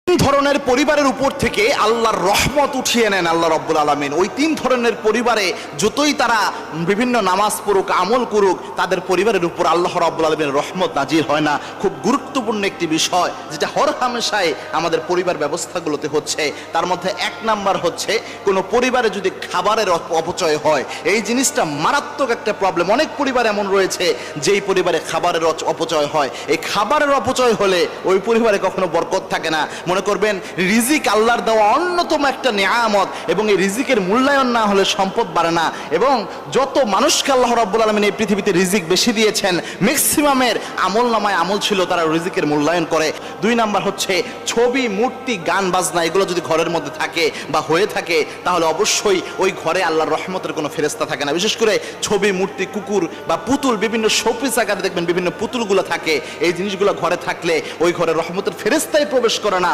তিন ধরনের পরিবারের উপর থেকে আল্লাহর রহমত উঠিয়ে নেন আল্লাহ রাব্বুল আলামিন। ওই তিন ধরনের পরিবারে যতই তারা বিভিন্ন নামাজ পড়ুক, আমল করুক, তাদের পরিবারের উপর আল্লাহ রাব্বুল আলামিনের রহমত নাজির হয় না। খুব গুরুত্বপূর্ণ একটি বিষয় যেটা হর হামেশাই আমাদের পরিবার ব্যবস্থাগুলোতে হচ্ছে। তার মধ্যে এক নাম্বার হচ্ছে, কোনো পরিবারে যদি খাবারের অপচয় হয়, এই জিনিসটা মারাত্মক একটা প্রবলেম। অনেক পরিবার এমন রয়েছে যেই পরিবারে খাবারের অপচয় হয়। এই খাবারের অপচয় হলে ওই পরিবারে কখনো বরকত থাকে না। মনে করবেন, রিজিক আল্লাহর দেওয়া অন্যতম একটা নিয়ামত, এবং এই রিজিকের মূল্যায়ন না হলে সম্পদ বাড়ে না। এবং যত মানুষকে আল্লাহ রাব্বুল আলামিন এই পৃথিবীতে রিজিক বেশি দিয়েছেন, ম্যাক্সিমামের আমল নামায় আমল ছিল, তারা রিজিকের মূল্যায়ন করে। দুই নাম্বার হচ্ছে, ছবি, মূর্তি, গান বাজনা এগুলো যদি ঘরের মধ্যে থাকে বা হয়ে থাকে, তাহলে অবশ্যই ওই ঘরে আল্লাহর রহমতের কোনো ফেরেশতা থাকে না। বিশেষ করে ছবি, মূর্তি, কুকুর বা পুতুল, বিভিন্ন শোপিস আকারে দেখবেন বিভিন্ন পুতুলগুলো থাকে। এই জিনিসগুলো ঘরে থাকলে ওই ঘরে রহমতের ফেরেশতাই প্রবেশ করে না।